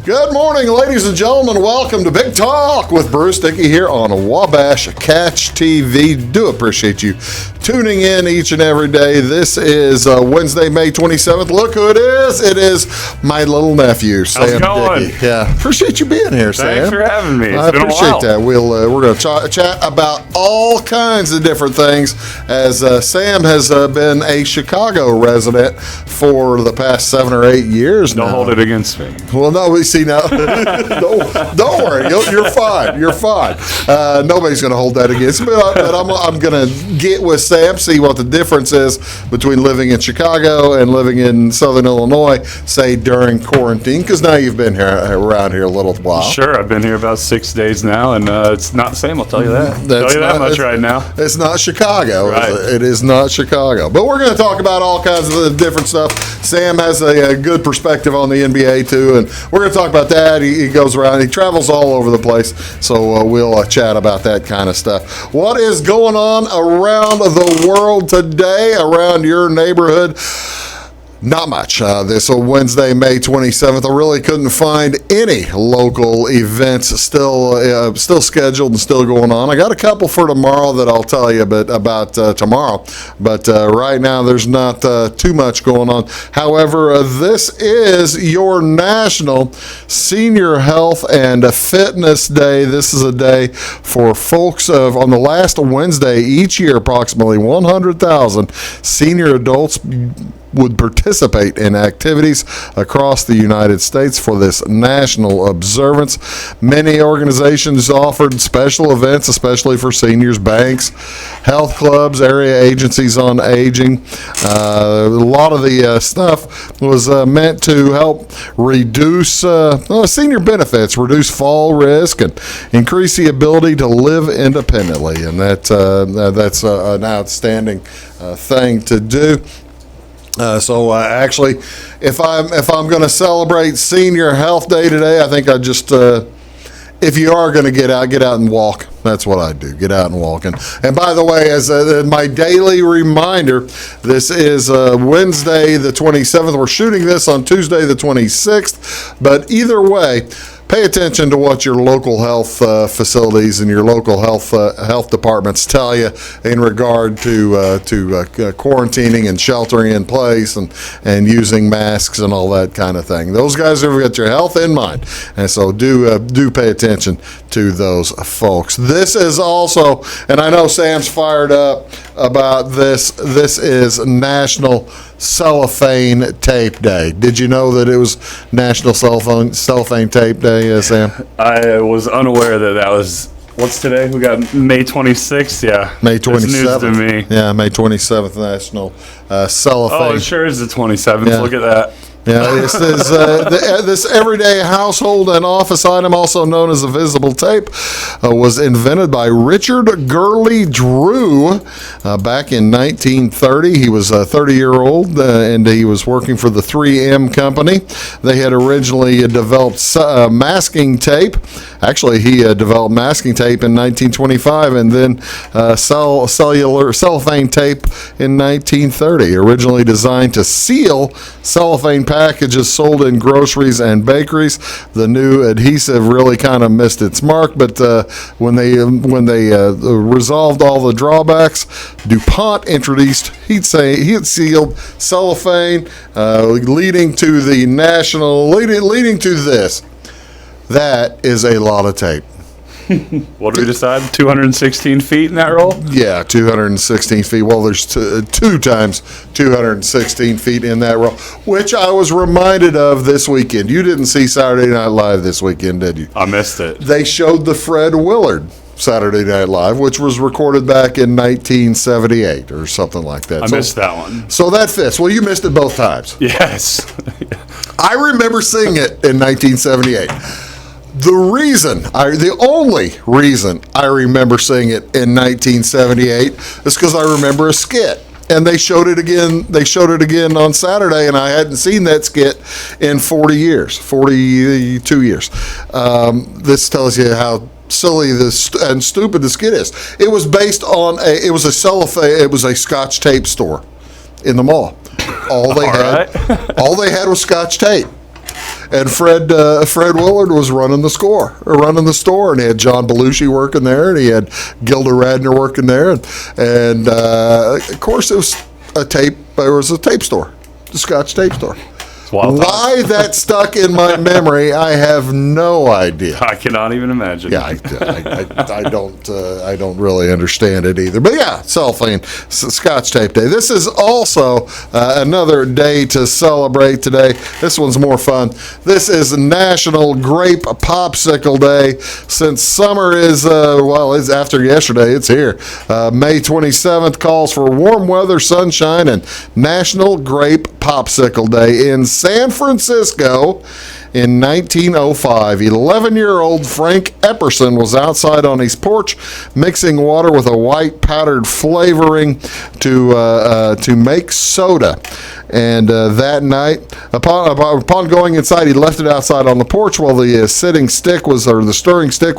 Good morning, ladies and gentlemen. Welcome to Big Talk with Bruce Dickey here on Wabash Catch TV. Do appreciate you tuning in each and every day. This is Wednesday, May 27th. Look who it is. It is my little nephew, Sam Dickey. Yeah, appreciate you being here, Sam. Thanks for having me. I appreciate that. We're going to chat about all kinds of different things, as Sam has been a Chicago resident for the past 7 or 8 years now. Don't hold it against me. Well, no, we see now. don't worry, you're fine. You're fine. Nobody's going to hold that against me, but I'm going to get with Sam, see what the difference is between living in Chicago and living in Southern Illinois, say during quarantine, because now you've been around here a little while. Sure, I've been here about 6 days now, and it's not the same. I'll tell you that. Tell you that much right now. It's not Chicago. Right. It is not Chicago. But we're going to talk about all kinds of different stuff. Sam has a good perspective on the NBA too, and we're going to talk about that. He goes around, he travels all over the place, so we'll chat about that kind of stuff. What is going on around the world today, around your neighborhood? Not much. This Wednesday, May 27th, I really couldn't find any local events still scheduled and still going on. I got a couple for tomorrow that I'll tell you about tomorrow, but right now there's not too much going on. However, this is your National Senior Health and Fitness Day. This is a day for folks on the last Wednesday each year. Approximately 100,000 senior adults would participate in activities across the United States for this national observance. Many organizations offered special events, especially for seniors, banks, health clubs, area agencies on aging. A lot of the stuff was meant to help reduce senior benefits, reduce fall risk, and increase the ability to live independently. And that's an outstanding thing to do. Actually, if I'm going to celebrate Senior Health Day today, I think I just if you are going to get out and walk. That's what I do. Get out and walk. And by the way, as my daily reminder, this is Wednesday the 27th. We're shooting this on Tuesday the 26th. But either way, pay attention to what your local health facilities and your local health departments tell you in regard to quarantining and sheltering in place and using masks and all that kind of thing. Those guys have got your health in mind, and so do pay attention to those folks. This is also, and I know Sam's fired up about this. This is National Cellophane Tape Day. Did you know that it was National Cellophane Tape Day, Sam? I was unaware that was. What's today? We got May 26th. Yeah, May 27th. That's news to me. Yeah, May 27th, National Cellophane. Oh, it sure is the 27th. Yeah. Look at that. Yeah, this is this everyday household and office item, also known as a visible tape, was invented by Richard Gurley Drew back in 1930. He was 30-year-old, and he was working for the 3M company. They had originally developed masking tape. Actually, he developed masking tape in 1925, and then cellophane tape in 1930. Originally designed to seal cellophane packages sold in groceries and bakeries, the new adhesive really kind of missed its mark. But when they resolved all the drawbacks, DuPont introduced heat-sealed cellophane, leading to this. That is a lot of tape. What did we decide? 216 feet in that roll? Yeah, 216 feet. Well, there's 2 times 216 feet in that roll, which I was reminded of this weekend. You didn't see Saturday Night Live this weekend, did you? I missed it. They showed the Fred Willard Saturday Night Live, which was recorded back in 1978 or something like that. I missed that one. So that fits. Well, you missed it both times. Yes. I remember seeing it in 1978. The only reason I remember seeing it in 1978 is because I remember a skit. And they showed it again. They showed it again on Saturday, and I hadn't seen that skit in 42 years. This tells you how silly and stupid the skit is. It was based on it was a Scotch tape store in the mall. All they had was Scotch tape. And Fred Willard was running the store, and he had John Belushi working there, and he had Gilda Radner working there, and of course there was a tape store, the Scotch tape store. Why that stuck in my memory, I have no idea. I cannot even imagine. Yeah, I don't really understand it either. But yeah, Cellophane, Scotch Tape Day. This is also another day to celebrate today. This one's more fun. This is National Grape Popsicle Day. Since summer is, is after yesterday, it's here. May 27th calls for warm weather, sunshine, and National Grape Popsicle Day in San Francisco. In 1905, 11-year-old Frank Epperson was outside on his porch mixing water with a white powdered flavoring to make soda. And that night, upon going inside, he left it outside on the porch while the stirring stick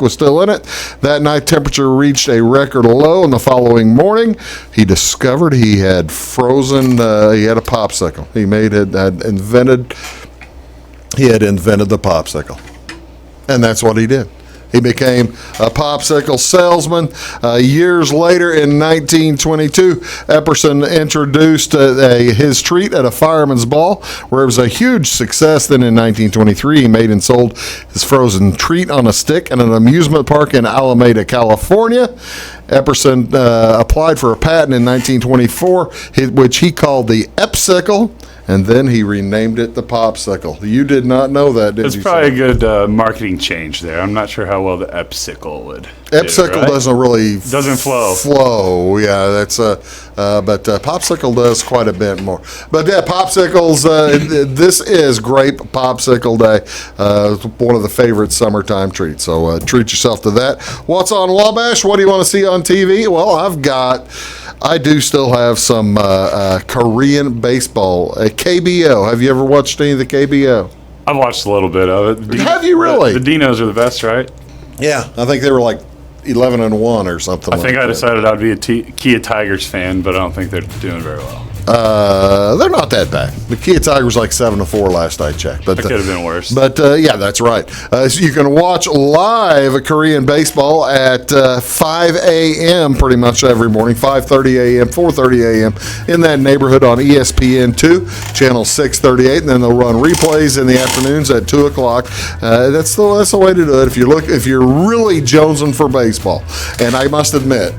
was still in it. That night, temperature reached a record low, and the following morning, he discovered he had frozen. He had a popsicle. He had invented the popsicle, and that's what he did. He became a popsicle salesman. Years later, in 1922, Epperson introduced his treat at a fireman's ball, where it was a huge success. Then in 1923, he made and sold his frozen treat on a stick at an amusement park in Alameda, California. Epperson applied for a patent in 1924, which he called the Epsicle, and then he renamed it the Popsicle. You did not know that, did you? It's probably a good marketing change there. I'm not sure how well the Epsicle would. Epsicle doesn't really flow. Yeah, that's but Popsicle does quite a bit more. But yeah, popsicles. This is Grape Popsicle Day. One of the favorite summertime treats. So treat yourself to that. What's on Wabash? What do you want to see on TV? Well, I do still have some Korean baseball. KBO. Have you ever watched any of the KBO? I've watched a little bit of it. Have you really? The Dinos are the best, right? Yeah, I think they were like 11-1 or something. I think I decided I'd be a Kia Tigers fan, but I don't think they're doing very well. They're not that bad. The Kia Tigers like 7-4 last I checked. But that could have been worse. But yeah, that's right. So you can watch live Korean baseball at 5 a.m. pretty much every morning, 5:30 a.m., 4:30 a.m. in that neighborhood on ESPN2, channel 638, and then they'll run replays in the afternoons at 2 o'clock. That's the way to do it if you're really jonesing for baseball. And I must admit,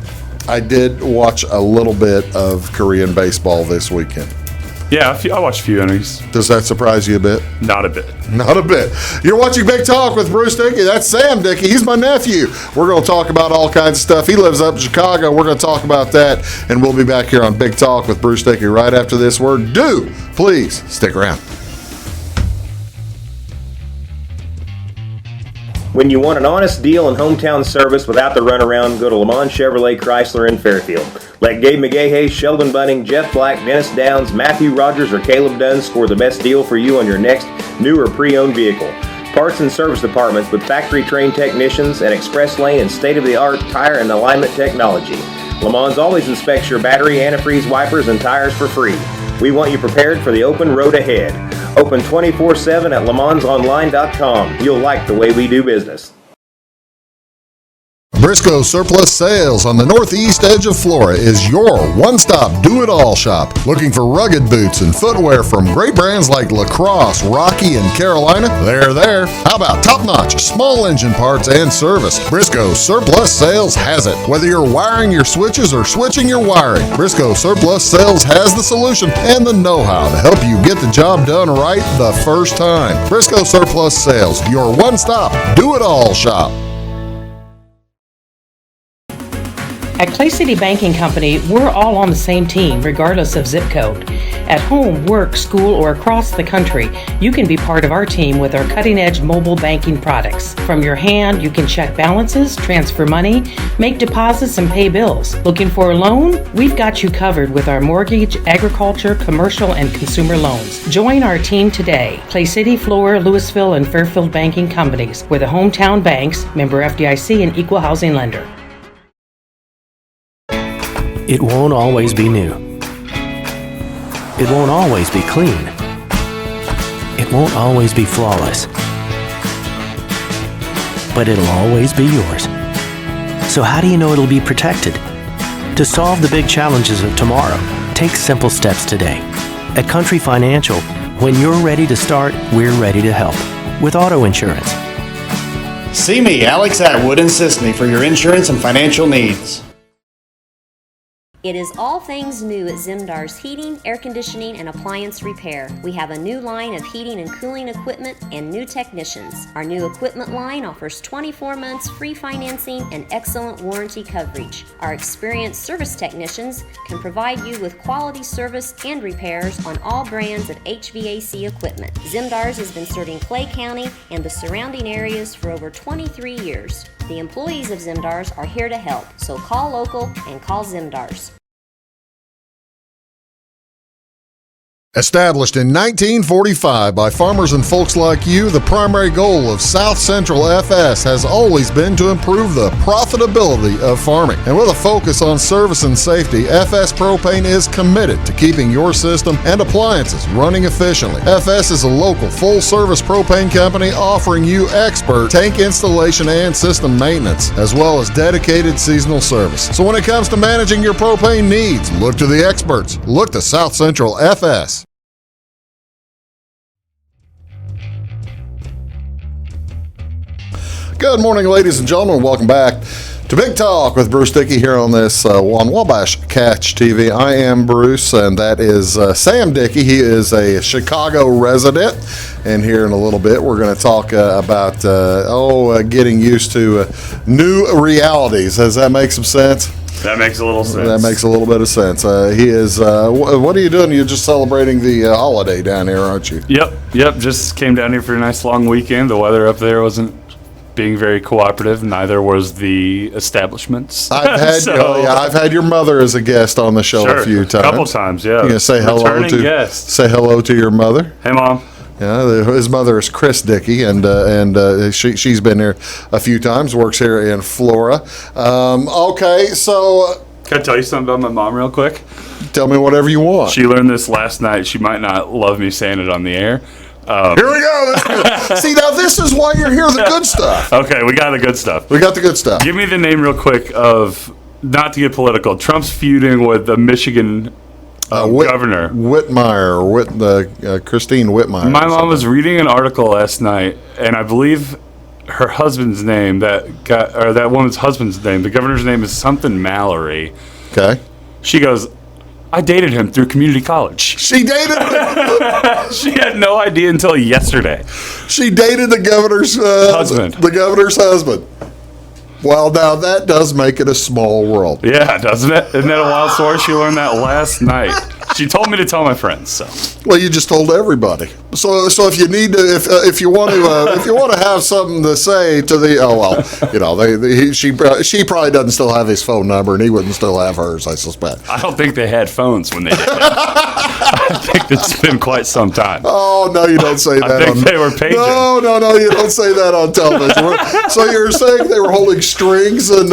I did watch a little bit of Korean baseball this weekend. Yeah, I watched a few innings. Does that surprise you a bit? Not a bit. Not a bit. You're watching Big Talk with Bruce Dickey. That's Sam Dickey. He's my nephew. We're going to talk about all kinds of stuff. He lives up in Chicago. We're going to talk about that, and we'll be back here on Big Talk with Bruce Dickey right after this word. Please stick around. When you want an honest deal and hometown service without the runaround, go to Lamont Chevrolet Chrysler in Fairfield. Let Gabe McGahey, Sheldon Bunning, Jeff Black, Dennis Downs, Matthew Rogers, or Caleb Dunn score the best deal for you on your next new or pre-owned vehicle. Parts and service departments with factory-trained technicians and express lane and state-of-the-art tire and alignment technology. Lamont always inspects your battery, antifreeze, wipers, and tires for free. We want you prepared for the open road ahead. Open 24/7 at LeMansOnline.com. You'll like the way we do business. Briscoe Surplus Sales on the northeast edge of Flora is your one-stop do-it-all shop. Looking for rugged boots and footwear from great brands like Lacrosse, Rocky, and Carolina? They're there. How about top-notch small engine parts and service? Briscoe Surplus Sales has it. Whether you're wiring your switches or switching your wiring, Briscoe Surplus Sales has the solution and the know-how to help you get the job done right the first time. Briscoe Surplus Sales, your one-stop do-it-all shop. At Clay City Banking Company, we're all on the same team, regardless of zip code. At home, work, school, or across the country, you can be part of our team with our cutting-edge mobile banking products. From your hand, you can check balances, transfer money, make deposits, and pay bills. Looking for a loan? We've got you covered with our mortgage, agriculture, commercial, and consumer loans. Join our team today. Clay City, Flora, Louisville, and Fairfield Banking Companies. We're the hometown banks, member FDIC, and equal housing lender. It won't always be new. It won't always be clean. It It won't always be flawless, but it'll always be yours. So how do you know it'll be protected? To solve the big challenges of tomorrow, take simple steps today. At Country Financial, when you're ready to start, we're ready to help with auto insurance. See me, Alex Atwood, in Sisney for your insurance and financial needs. It is all things new at Zimdar's Heating, Air Conditioning, and Appliance Repair. We have a new line of heating and cooling equipment and new technicians. Our new equipment line offers 24 months free financing and excellent warranty coverage. Our experienced service technicians can provide you with quality service and repairs on all brands of HVAC equipment. Zimdar's has been serving Clay County and the surrounding areas for over 23 years. The employees of Zimdar's are here to help, so call local and call Zimdar's. Established in 1945 by farmers and folks like you, the primary goal of South Central FS has always been to improve the profitability of farming. And with a focus on service and safety, FS Propane is committed to keeping your system and appliances running efficiently. FS is a local full-service propane company offering you expert tank installation and system maintenance, as well as dedicated seasonal service. So when it comes to managing your propane needs, look to the experts. Look to South Central FS. Good morning, ladies and gentlemen. Welcome back to Big Talk with Bruce Dickey here on this on Wabash Catch TV. I am Bruce, and that is Sam Dickey. He is a Chicago resident, and here in a little bit we're going to talk about getting used to new realities. Does that make some sense? That makes a little sense. That makes a little bit of sense. He is. What are you doing? You're just celebrating the holiday down here, aren't you? Yep. Just came down here for a nice long weekend. The weather up there wasn't being very cooperative. Neither was the establishments. I've had your mother as a guest on the show a few times. A couple times, yeah. You gonna say guest. Say hello to your mother. Hey, Mom. Yeah, his mother is Chris Dickey, and she's been here a few times. Works here in Flora. Okay, so can I tell you something about my mom real quick? Tell me whatever you want. She learned this last night. She might not love me saying it on the air. Here we go. See, now this is why you're here, the good stuff. Okay, we got the good stuff. We got the good stuff. Give me the name real quick of, not to get political, Trump's feuding with the Michigan governor. Christine Whitmire. My mom was reading an article last night, and I believe her husband's name, that woman's husband's name, the governor's name is something Mallory. Okay. She goes, I dated him through community college. She dated him? She had no idea until yesterday. She dated the governor's husband. The governor's husband. Well, now that does make it a small world. Yeah, doesn't it? Isn't that a wild story? She learned that last night. She told me to tell my friends. So. Well, you just told everybody. So if you need to, if you want to have something to say to the, she probably doesn't still have his phone number, and he wouldn't still have hers, I suspect. I don't think they had phones when they did that. I think it's been quite some time. Oh no, you don't say that. I think they were paging. No, you don't say that on television. So you're saying they were holding strings and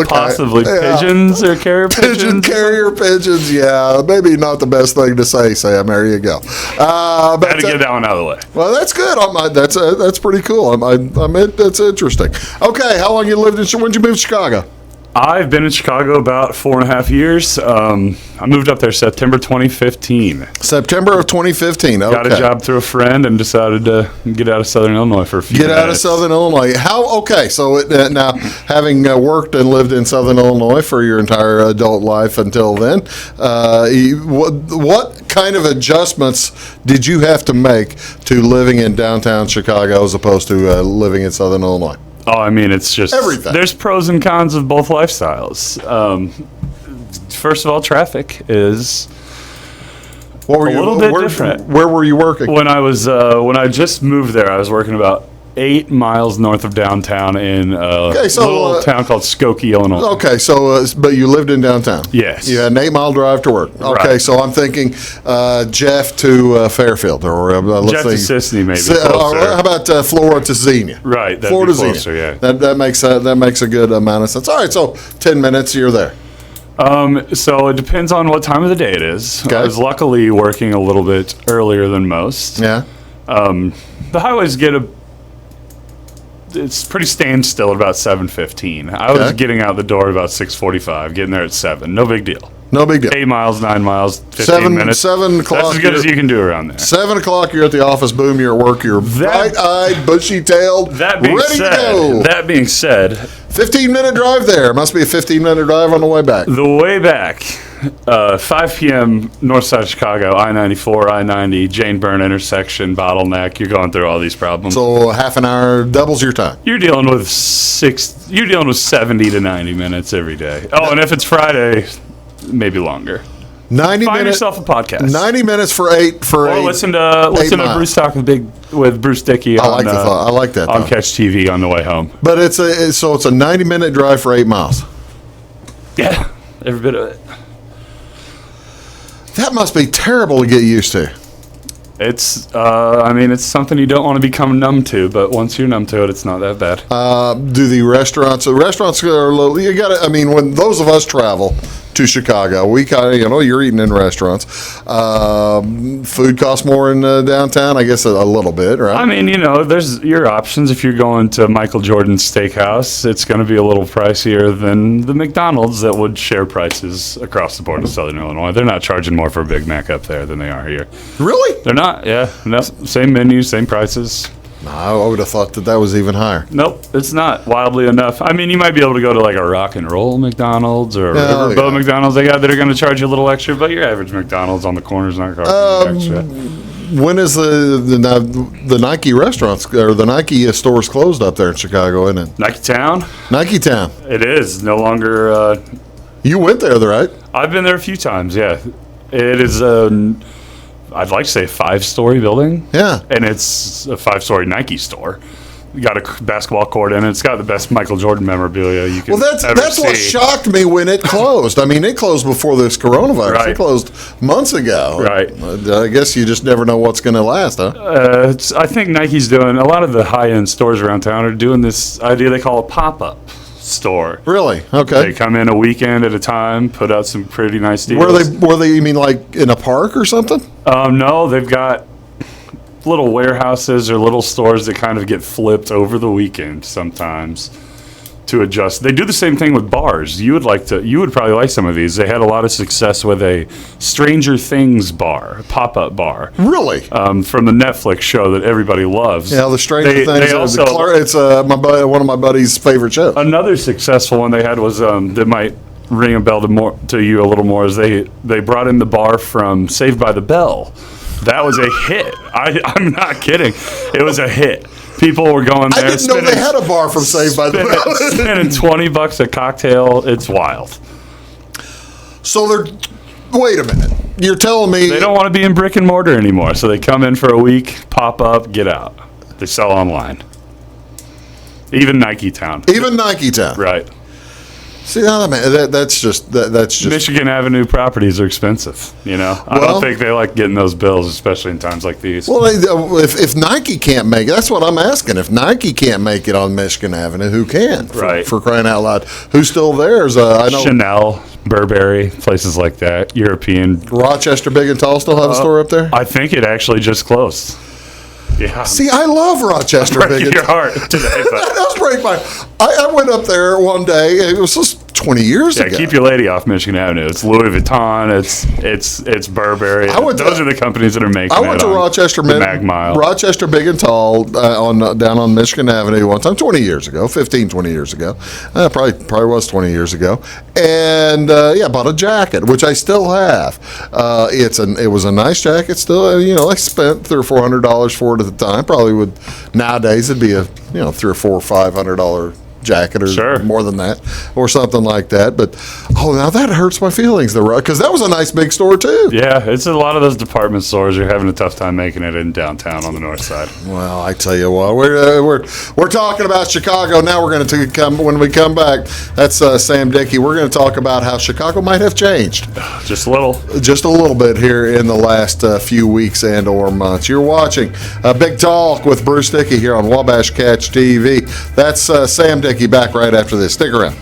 possibly pigeons or carrier pigeons. Carrier pigeons, yeah. Maybe not the best thing to say, Sam. There you go. But had to get that one out of the way. Well, that's good. That's pretty cool. That's interesting. Okay, how long you lived in? When did you move to Chicago? I've been in Chicago about 4.5 years. I moved up there September 2015. September of 2015. Okay. Got a job through a friend and decided to get out of Southern Illinois for a few minutes. Get out of Southern Illinois. So now, having worked and lived in Southern Illinois for your entire adult life until then, what kind of adjustments did you have to make to living in downtown Chicago as opposed to living in Southern Illinois? Oh, I mean, it's just everything. There's pros and cons of both lifestyles. First of all, traffic is a little bit different. Where were you working? When I just moved there, I was working about 8 miles north of downtown in a little town called Skokie, Illinois. Okay, but you lived in downtown. Yes. You had an 8-mile drive to work. Okay, right. So I'm thinking Jeff to Fairfield, or Jeff to Sisney, maybe. How about Flora to Xenia? Right, Flora to closer, Xenia. Yeah. That makes a good amount of sense. All right, so 10 minutes, you're there. So it depends on what time of the day it is. Okay. I was luckily working a little bit earlier than most. Yeah. The highways it's pretty standstill at about 7:15. I was getting out the door at about 6:45, getting there at 7. No big deal. No big deal. 8 miles, 9 miles, 15 minutes. 7 o'clock. That's as good as you can do around there. 7 o'clock, you're at the office. Boom, you're at work. You're bright-eyed, bushy-tailed, ready to go. That being said, 15-minute drive there. Must be a 15-minute drive on the way back. the way back, 5 p.m. north side of Chicago, I-94, I-90, Jane Byrne intersection, bottleneck. You're going through all these problems. So half an hour doubles your time. You're dealing with 70 to 90 minutes every day. Oh, and if it's Friday, maybe longer. 90 Find minutes. yourself a podcast. 90 minutes for eight. Or listen to Bruce talk with Bruce Dickey I like that on thought. Catch TV on the way home. But it's a 90-minute drive for 8 miles. Yeah, every bit of it. That must be terrible to get used to. It's it's something you don't want to become numb to, but once you're numb to it, it's not that bad. Do the restaurants are a little, you got to, when those of us travel to Chicago, we kind of, you're eating in restaurants. Food costs more in downtown, I guess a little bit, right? There's your options. If you're going to Michael Jordan's Steakhouse, it's going to be a little pricier than the McDonald's that would share prices across the board in Southern Illinois. They're not charging more for a Big Mac up there than they are here. Really? They're not, yeah. No, same menu, same prices. No, I would have thought that was even higher. Nope, it's not wildly enough. You might be able to go to like a Rock and Roll McDonald's or a Riverboat McDonald's they got that are going to charge you a little extra, but your average McDonald's on the corner is not costing you extra. When is the Nike restaurants or the Nike stores closed up there in Chicago, isn't it? Nike Town? Nike Town. It is no longer. You went there, right? I've been there a few times, yeah. It is I'd like to say a 5-story building. Yeah. And it's a 5-story Nike store. You got a basketball court in it. It's got the best Michael Jordan memorabilia you can that's see. What shocked me when it closed. It closed before this coronavirus. Right. It closed months ago. Right. I guess you just never know what's going to last, huh? I think Nike's doing, a lot of the high-end stores around town are doing this idea they call a pop-up store. Really? Okay. They come in a weekend at a time, put out some pretty nice deals. Were they you mean like in a park or something? No, they've got little warehouses or little stores that kind of get flipped over the weekend sometimes to adjust. They do the same thing with bars. You would probably like some of these. They had a lot of success with a Stranger Things bar, a pop-up bar. Really? From the Netflix show that everybody loves. Yeah, the Stranger Things. It's one of my buddy's favorite shows. Another successful one they had was that might ring a bell to you a little more is they brought in the bar from Saved by the Bell. That was a hit. I'm not kidding. It was a hit. People were going there. I didn't know they had a bar from Saved by the Bell. Spending $20 a cocktail. It's wild. So wait a minute. You're telling me they don't want to be in brick and mortar anymore, so they come in for a week, pop up, get out. They sell online. Even Nike Town. Right. See, that's just Michigan Avenue properties are expensive. I don't think they like getting those bills, especially in times like these. Well, if Nike can't make it, that's what I'm asking. If Nike can't make it on Michigan Avenue, who can? Right. For crying out loud, who's still there? I know Chanel, Burberry, places like that. European. Rochester Big and Tall still have a store up there? I think it actually just closed. Yeah. See, I love Rochester Big and Tall. Your heart today. That does break my. I went up there one day. It was just 20 years ago. Yeah, keep your lady off Michigan Avenue. It's Louis Vuitton. It's Burberry. Those are the companies that are making. I went to Rochester Mag Mile. Rochester Big and Tall down on Michigan Avenue one time 20 years ago, 20 years ago. Probably was 20 years ago. And bought a jacket, which I still have. It was a nice jacket still. I spent $300 or $400 for it at the time. Probably would nowadays it'd be a $300 or $500 jacket or more than that or something like that. But now that hurts my feelings because that was a nice big store too. Yeah, it's a lot of those department stores are having a tough time making it in downtown on the north side. Well, I tell you what, we're talking about Chicago now. We're going to come when we come back. That's Sam Dickey. We're going to talk about how Chicago might have changed just a little bit here in the last few weeks and or months. You're watching Big Talk with Bruce Dickey here on Wabash Catch TV. That's Sam Dickey back right after this. Stick around.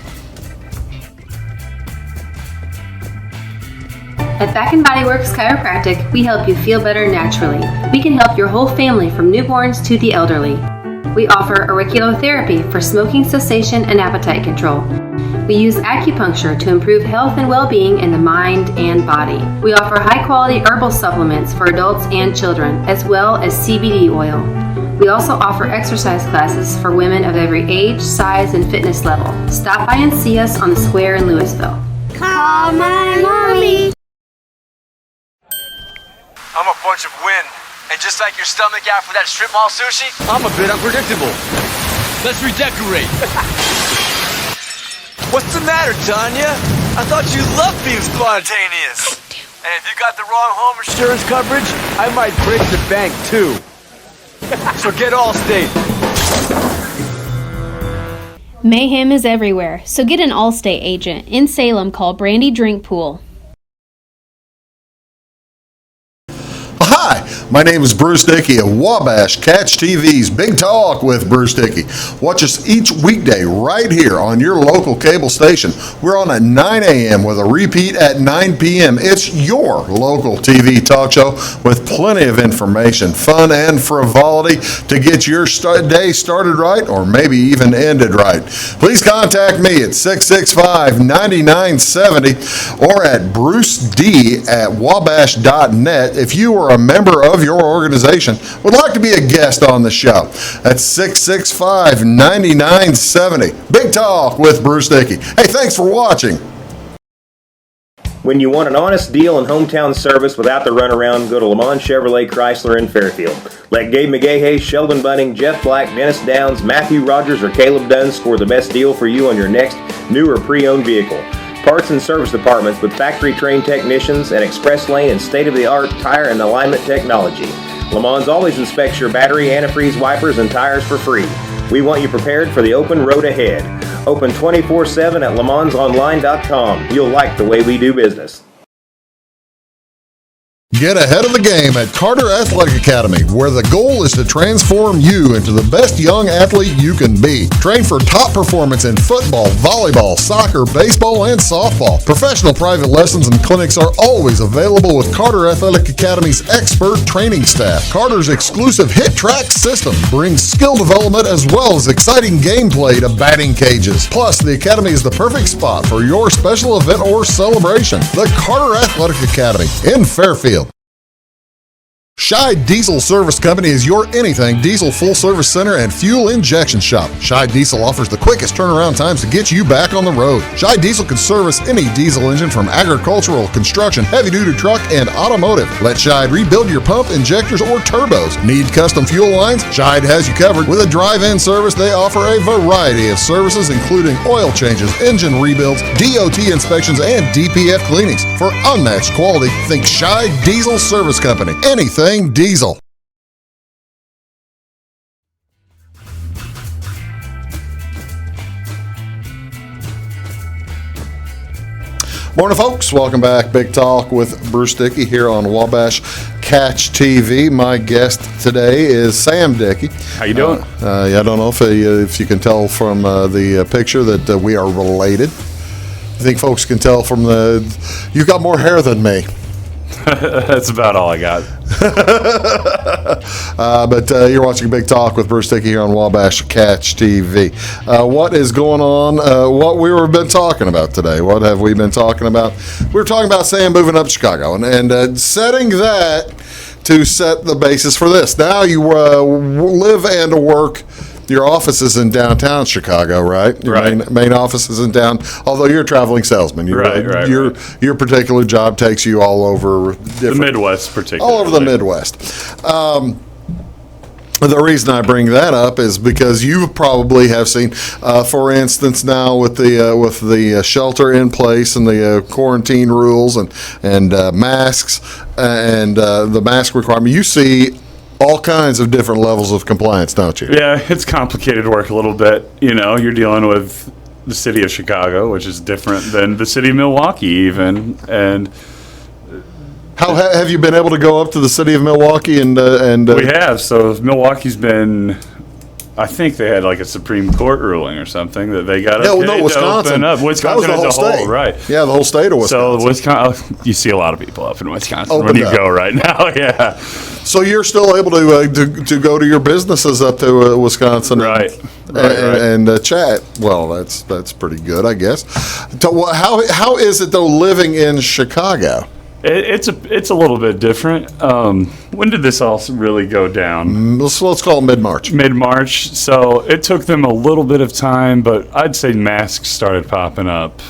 At Back and Body Works Chiropractic, we help you feel better naturally. We can help your whole family from newborns to the elderly. We offer auriculotherapy for smoking cessation and appetite control. We use acupuncture to improve health and well-being in the mind and body. We offer high-quality herbal supplements for adults and children, as well as CBD oil. We also offer exercise classes for women of every age, size, and fitness level. Stop by and see us on the square in Louisville. Call my mommy. I'm a bunch of wind. And just like your stomach after that strip mall sushi, I'm a bit unpredictable. Let's redecorate. What's the matter, Tanya? I thought you loved being spontaneous. And if you got the wrong home insurance coverage, I might break the bank too. So get Allstate. Mayhem is everywhere, so get an Allstate agent. In Salem, call Brandy Drinkpool. Hi, my name is Bruce Dickey of Wabash Catch TV's Big Talk with Bruce Dickey. Watch us each weekday right here on your local cable station. We're on at 9 a.m. with a repeat at 9 p.m. It's your local TV talk show with plenty of information, fun, and frivolity to get your day started right or maybe even ended right. Please contact me at 665-9970 or at bruced@wabash.net if you are a member of your organization would like to be a guest on the show. That's 665-9970. Big Talk with Bruce Dickey. Hey, thanks for watching. When you want an honest deal and hometown service without the runaround, go to Lamont Chevrolet Chrysler in Fairfield. Let Gabe McGahey, Sheldon Bunning, Jeff Black, Dennis Downs, Matthew Rogers, or Caleb Dunn score the best deal for you on your next new or pre-owned vehicle. Parts and service departments with factory-trained technicians and express lane and state-of-the-art tire and alignment technology. Le Mans always inspects your battery, antifreeze, wipers, and tires for free. We want you prepared for the open road ahead. Open 24/7 at lemansonline.com. You'll like the way we do business. Get ahead of the game at Carter Athletic Academy, where the goal is to transform you into the best young athlete you can be. Train for top performance in football, volleyball, soccer, baseball, and softball. Professional private lessons and clinics are always available with Carter Athletic Academy's expert training staff. Carter's exclusive Hit Track system brings skill development as well as exciting gameplay to batting cages. Plus, the Academy is the perfect spot for your special event or celebration. The Carter Athletic Academy in Fairfield. Scheid Diesel Service Company is your anything diesel full-service center and fuel injection shop. Scheid Diesel offers the quickest turnaround times to get you back on the road. Scheid Diesel can service any diesel engine from agricultural, construction, heavy-duty truck, and automotive. Let Scheid rebuild your pump, injectors, or turbos. Need custom fuel lines? Scheid has you covered. With a drive-in service, they offer a variety of services, including oil changes, engine rebuilds, DOT inspections, and DPF cleanings. For unmatched quality, think Scheid Diesel Service Company. Anything diesel. Morning, folks. Welcome back. Big Talk with Bruce Dickey here on Wabash Catch TV. My guest today is Sam Dickey. How you doing? I don't know if you can tell from the picture that we are related. I think folks can tell from you've got more hair than me. That's about all I got. But you're watching Big Talk with Bruce Dickey here on Wabash Catch TV. What is going on? What we've been talking about today? What have we been talking about? We were talking about Sam moving up to Chicago and setting that to set the basis for this. Now you live and work. Your office is in downtown Chicago, right? Your main office is in down. Although you're a traveling salesman, your particular job takes you all over the Midwest, particularly all over the Midwest. The reason I bring that up is because you probably have seen, for instance, now with the shelter in place and the quarantine rules and masks and the mask requirement, you see all kinds of different levels of compliance, don't you? Yeah, it's complicated work a little bit. You know, you're dealing with the city of Chicago, which is different than the city of Milwaukee even. And how have you been able to go up to the city of Milwaukee and we have. So Milwaukee's been I think they had like a Supreme Court ruling or something that they got Wisconsin. to open up. Wisconsin that was the whole as a state. whole, right? Yeah, the whole state of Wisconsin. So Wisconsin, you see a lot of people up in Wisconsin when Opened you up. go right now. Yeah. So you're still able to go to your businesses up to Wisconsin, Right. and chat. Well, that's pretty good, I guess. So how is it though living in Chicago? It's a little bit different. When did this all really go down? Let's call it mid-March. Mid-March. So it took them a little bit of time, but I'd say masks started popping up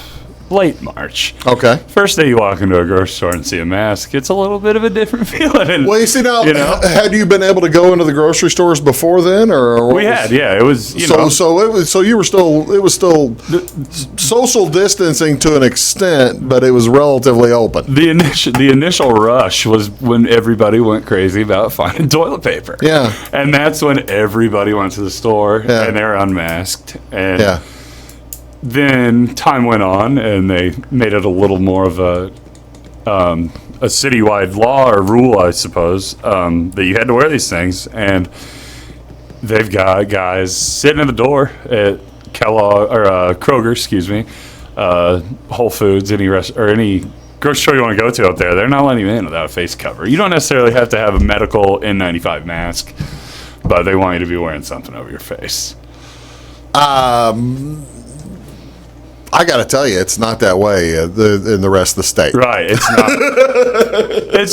late March. Okay. First day you walk into a grocery store and see a mask, it's a little bit of a different feeling. Well, you see now, had you been able to go into the grocery stores before then, or we had? Yeah, it was. So you were still. It was still social distancing to an extent, but it was relatively open. The initial rush was when everybody went crazy about finding toilet paper. Yeah, and that's when everybody went to the store and they're unmasked. And then time went on, and they made it a little more of a citywide law or rule, I suppose, that you had to wear these things. And they've got guys sitting at the door at Kroger, Whole Foods, any grocery store you want to go to up there. They're not letting you in without a face cover. You don't necessarily have to have a medical N95 mask, but they want you to be wearing something over your face. I got to tell you, it's not that way in the rest of the state. Right, it's not.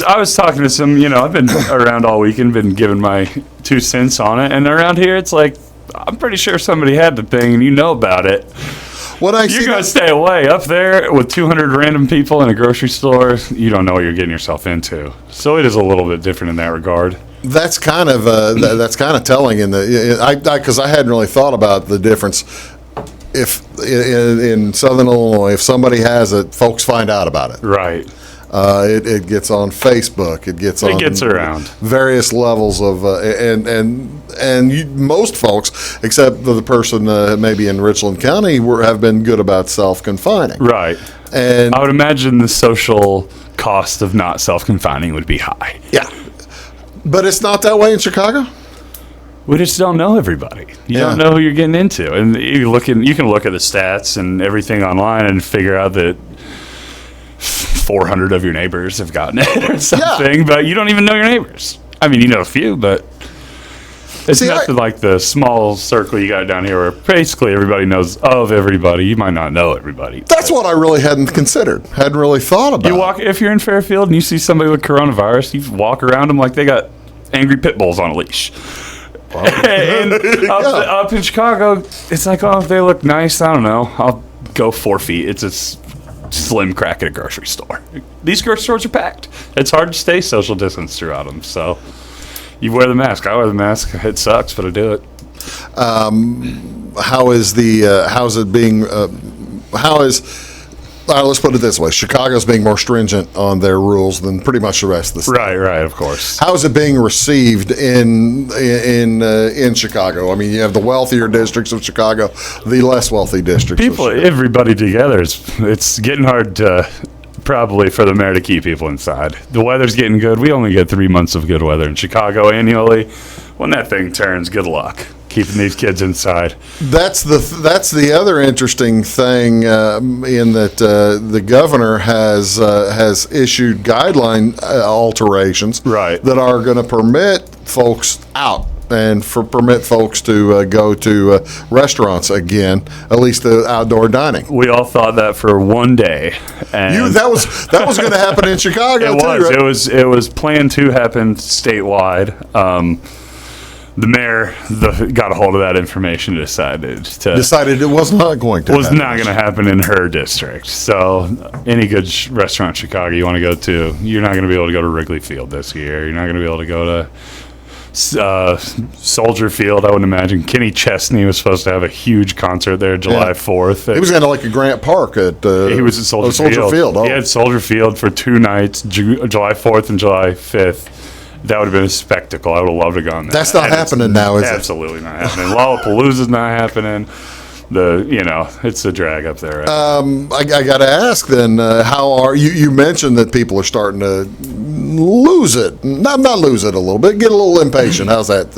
I was talking to some, I've been around all weekend, been giving my 2 cents on it, and around here it's like, I'm pretty sure somebody had the thing and you know about it. You're going to stay away. Up there with 200 random people in a grocery store, you don't know what you're getting yourself into. So it is a little bit different in that regard. That's kind of telling because I hadn't really thought about the difference. If in Southern Illinois, if somebody has it, folks find out about it. Right. It gets on Facebook. It gets around various levels of most folks, except the person maybe in Richland County, have been good about self-confining. Right. And I would imagine the social cost of not self-confining would be high. Yeah. But it's not that way in Chicago. We just don't know everybody. You don't know who you're getting into, and you can look at the stats and everything online and figure out that 400 of your neighbors have gotten it or something, but you don't even know your neighbors. I mean, you know a few, but it's nothing like the small circle you got down here where basically everybody knows of everybody. You might not know everybody. That's what I really hadn't considered. Hadn't really thought about. If you're in Fairfield and you see somebody with coronavirus, you walk around them like they got angry pit bulls on a leash. And up in Chicago, it's like, oh, if they look nice, I don't know, I'll go 4 feet. It's a slim crack at a grocery store. These grocery stores are packed. It's hard to stay social distance throughout them. So you wear the mask. I wear the mask. It sucks, but I do it. Let's put it this way. Chicago's being more stringent on their rules than pretty much the rest of the state. Right, of course. How is it being received in Chicago? I mean, you have the wealthier districts of Chicago, the less wealthy districts. Everybody together, it's getting hard probably for the mayor to keep people inside. The weather's getting good. We only get 3 months of good weather in Chicago annually. When that thing turns, good luck keeping these kids inside. That's the other interesting thing in that the governor has issued guideline alterations that are going to permit folks out and permit folks to go to restaurants again, at least the outdoor dining. We all thought that for one day. And that was going to happen in Chicago too. Right? It was planned to happen statewide. The mayor got a hold of that information and decided it was not going to not going to happen in her district. So any good restaurant in Chicago you want to go to, you're not going to be able to go to Wrigley Field this year. You're not going to be able to go to Soldier Field, I would imagine. Kenny Chesney was supposed to have a huge concert there July 4th. He was going to like a Grant Park at he was at Soldier Field. He had Soldier Field for 2 nights, July 4th and July 5th. That would have been a spectacle. I would have loved to have gone there. That's not happening now, is it? Absolutely not happening. Lollapalooza's not happening. it's a drag up there. Right? I got to ask then, how are you mentioned that people are starting to lose it, not lose it a little bit, get a little impatient. How's that?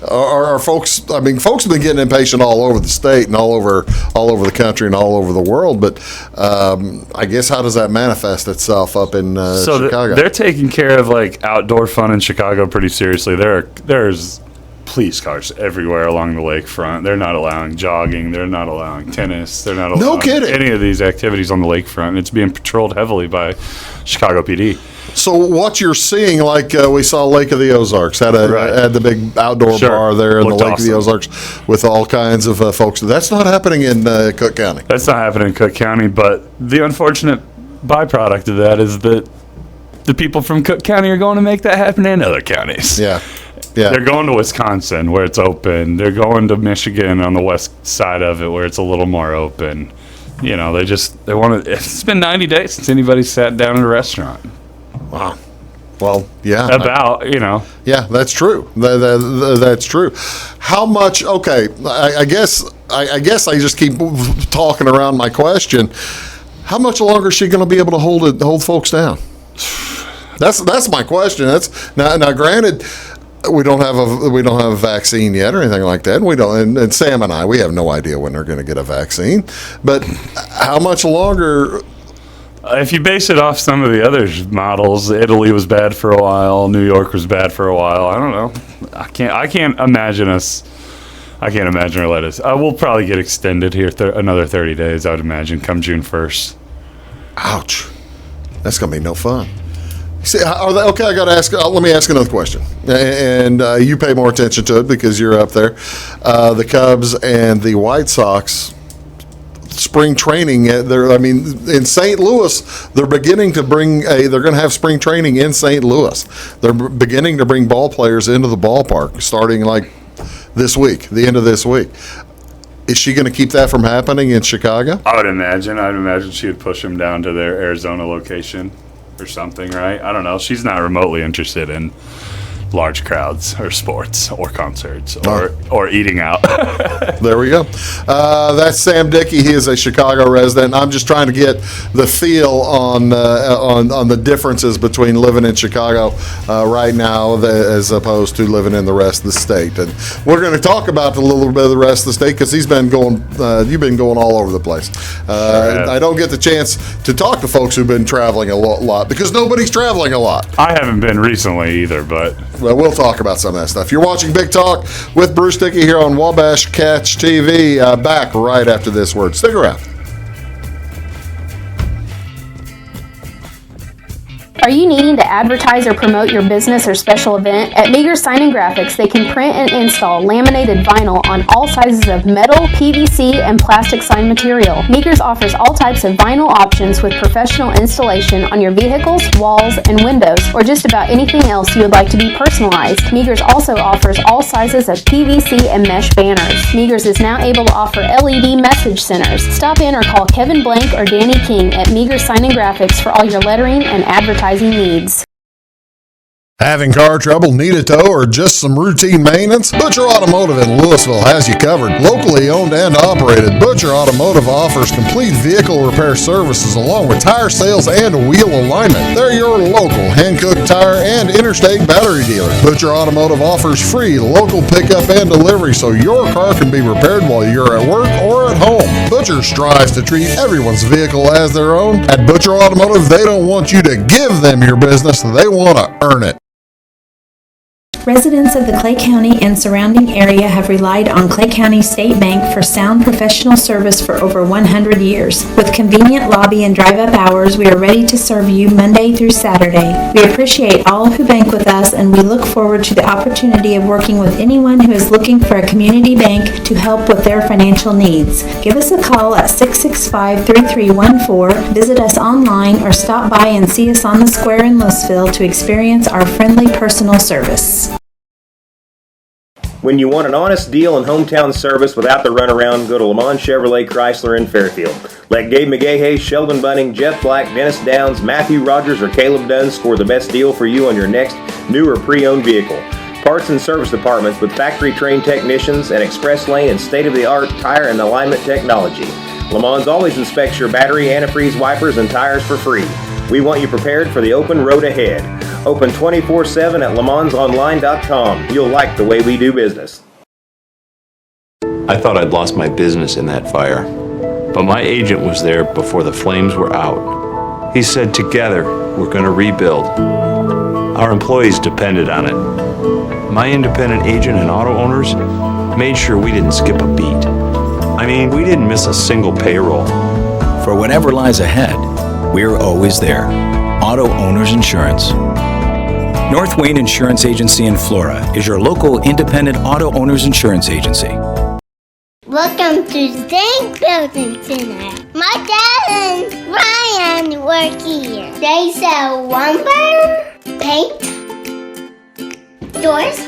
Are folks, I mean, folks have been getting impatient all over the state and all over the country and all over the world, but I guess how does that manifest itself up in Chicago? They're taking care of like outdoor fun in Chicago pretty seriously. There's police cars everywhere along the lakefront. They're not allowing jogging. They're not allowing tennis. They're not allowing any of these activities on the lakefront. It's being patrolled heavily by Chicago PD. So what you're seeing, like we saw Lake of the Ozarks, had the big outdoor bar there in the Lake of the Ozarks with all kinds of folks. That's not happening in Cook County. That's not happening in Cook County, but the unfortunate byproduct of that is that the people from Cook County are going to make that happen in other counties. Yeah. They're going to Wisconsin where it's open. They're going to Michigan on the west side of it where it's a little more open. They want to. It's been 90 days since anybody's sat down at a restaurant. Wow. Well, yeah. Yeah, that's true. That's true. How much? Okay, I guess I just keep talking around my question. How much longer is she going to be able to hold folks down? That's my question. That's now. Granted, we don't have a vaccine yet or anything like that. And Sam and I, we have no idea when they're going to get a vaccine. But how much longer? If you base it off some of the other models, Italy was bad for a while, New York was bad for a while. I don't know. I can't imagine or let us. We'll probably get extended here another 30 days, I would imagine, come June 1st. Ouch. That's going to be no fun. See, okay, I got to ask. Let me ask another question, and you pay more attention to it because you're up there. The Cubs and the White Sox spring training. In St. Louis, they're beginning to bring they're going to have spring training in St. Louis. They're beginning to bring ball players into the ballpark starting like this week, the end of this week. Is she going to keep that from happening in Chicago? I'd imagine she would push them down to their Arizona location or something, right? I don't know. She's not remotely interested in large crowds or sports or concerts or eating out. There we go. That's Sam Dickey. He is a Chicago resident. I'm just trying to get the feel on the differences between living in Chicago right now as opposed to living in the rest of the state. And we're going to talk about a little bit of the rest of the state because you've been going all over the place. I don't get the chance to talk to folks who've been traveling a lot because nobody's traveling a lot. I haven't been recently either, but well, we'll talk about some of that stuff. You're watching Big Talk with Bruce Dickey here on Wabash Catch TV. Back right after this word. Stick around. Are you needing to advertise or promote your business or special event? At Meager Sign and Graphics, they can print and install laminated vinyl on all sizes of metal, PVC, and plastic sign material. Meager's offers all types of vinyl options with professional installation on your vehicles, walls, and windows, or just about anything else you would like to be personalized. Meager's also offers all sizes of PVC and mesh banners. Meager's is now able to offer LED message centers. Stop in or call Kevin Blank or Danny King at Meager Sign and Graphics for all your lettering and advertising needs. Having car trouble, need a tow, or just some routine maintenance? Butcher Automotive in Louisville has you covered. Locally owned and operated, Butcher Automotive offers complete vehicle repair services along with tire sales and wheel alignment. They're your local Hankook tire and interstate battery dealer. Butcher Automotive offers free local pickup and delivery so your car can be repaired while you're at work or at home. Butcher strives to treat everyone's vehicle as their own. At Butcher Automotive, they don't want you to give them your business, they want to earn it. Residents of the Clay County and surrounding area have relied on Clay County State Bank for sound professional service for over 100 years. With convenient lobby and drive-up hours, we are ready to serve you Monday through Saturday. We appreciate all who bank with us, and we look forward to the opportunity of working with anyone who is looking for a community bank to help with their financial needs. Give us a call at 665-3314, visit us online, or stop by and see us on the square in Louisville to experience our friendly personal service. When you want an honest deal and hometown service without the runaround, go to Lamont Chevrolet Chrysler in Fairfield. Let Gabe McGahey, Sheldon Bunning, Jeff Black, Dennis Downs, Matthew Rogers, or Caleb Dunn score the best deal for you on your next new or pre-owned vehicle. parts and service departments with factory-trained technicians and express lane and state-of-the-art tire and alignment technology. Le Mans always inspects your battery, antifreeze, wipers, and tires for free. We want you prepared for the open road ahead. Open 24/7 at lemansonline.com. You'll like the way we do business. I thought I'd lost my business in that fire, but my agent was there before the flames were out. He said, together, we're going to rebuild. Our employees depended on it. My independent agent and auto owners made sure we didn't skip a beat. I mean, we didn't miss a single payroll. For whatever lies ahead, we're always there. Auto Owners Insurance. North Wayne Insurance Agency in Flora is your local independent auto owners insurance agency. Welcome to Zinc Building Center. My dad and Ryan work here. They sell lumber, paint, doors,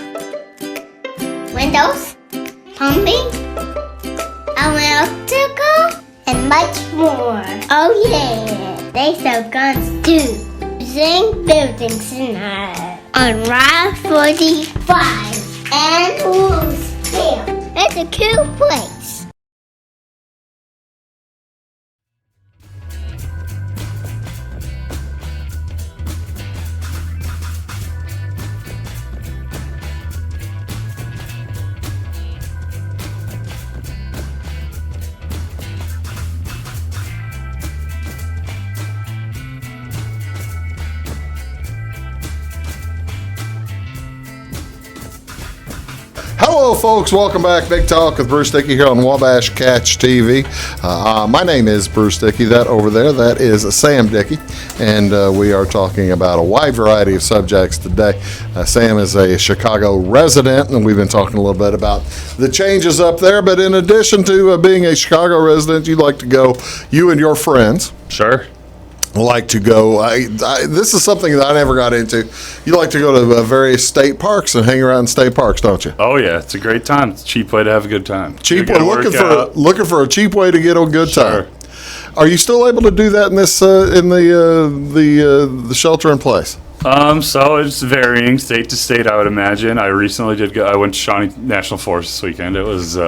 windows, plumbing, electrical, and much more. Oh yeah, they sell guns too. Zinc Building Center on Route 45 and Wolfsville. It's a cool place. Hello, folks. Welcome back. Big Talk with Bruce Dickey here on Wabash Catch TV. My name is Bruce Dickey. That over there, that is Sam Dickey. And we are talking about a wide variety of subjects today. Sam is a Chicago resident, and we've been talking a little bit about the changes up there. But in addition to being a Chicago resident, you like to go, you and your friends. Sure. Like to go, this is something that I never got into. You like to go to various state parks and hang around in state parks, don't you? Oh yeah, it's a great time. It's a cheap way to have a good time. Cheap way, looking for a cheap way to get a good time. Are you still able to do that in this in the shelter in place? So it's varying state to state, I would imagine. I recently did go. I went to Shawnee National Forest this weekend. It was.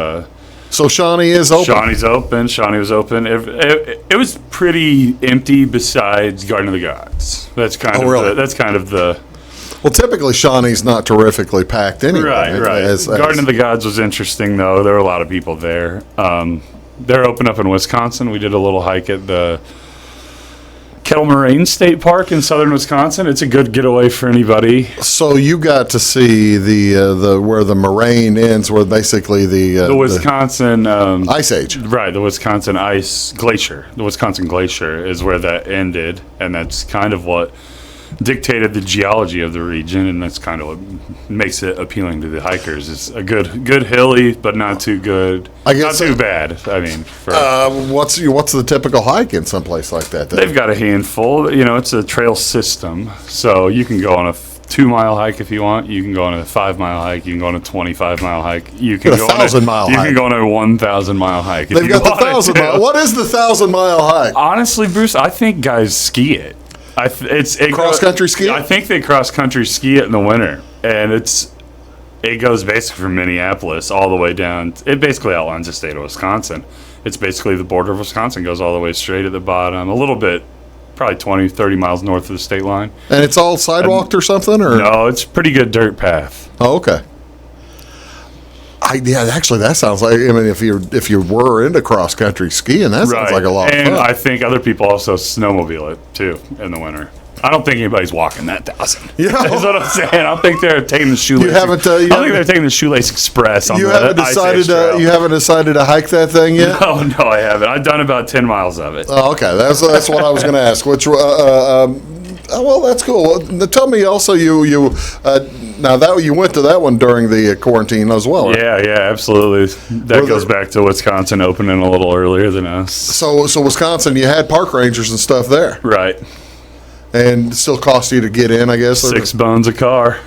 So Shawnee is open? Shawnee's open. Shawnee was open. It was pretty empty besides Garden of the Gods. That's kind of the. Well, typically Shawnee's not terrifically packed anyway. Right. Garden of the Gods was interesting, though. There were a lot of people there. They're open up in Wisconsin. We did a little hike at the Kettle Moraine State Park in southern Wisconsin. It's a good getaway for anybody. So you got to see the where the moraine ends, where basically the Wisconsin Ice Age. Right, the Wisconsin Ice Glacier. The Wisconsin Glacier is where that ended, and that's kind of what dictated the geology of the region, and that's kind of what makes it appealing to the hikers. It's a good hilly, but not too good. I guess not too bad. I mean, what's the typical hike in some place like that? They've got a handful. It's a trail system, so you can go on a 2-mile hike if you want. You can go on a 5-mile hike. You can go on a 25-mile hike. You can go on a 1,000-mile hike. You can go on a 1,000-mile hike. They've got the 1,000-mile. What is the 1,000-mile hike? Honestly, Bruce, I think guys ski it. It's cross-country ski? I think they cross-country ski it in the winter, and it goes basically from Minneapolis all the way down. It basically outlines the state of Wisconsin. It's basically the border of Wisconsin, goes all the way straight at the bottom, a little bit, probably 20, 30 miles north of the state line. And it's all sidewalked or something? Or no, it's a pretty good dirt path. Oh, okay. Actually, that sounds like. I mean, if you were into cross country skiing, that sounds like a lot of fun. And I think other people also snowmobile it too in the winter. I don't think anybody's walking that 1,000. Yeah, that's what I'm saying. I don't think they're taking the shoelace. I don't think they're taking the shoelace express on the Ice Age Trail. You haven't decided to hike that thing yet? No, I haven't. I've done about 10 miles of it. Oh, okay. That's what I was going to ask. Which well, that's cool. Tell me also, now that you went to that one during the quarantine as well, right? Yeah, absolutely. That goes back to Wisconsin opening a little earlier than us. So Wisconsin, you had park rangers and stuff there, right? And it still cost you to get in, I guess. $6 a car.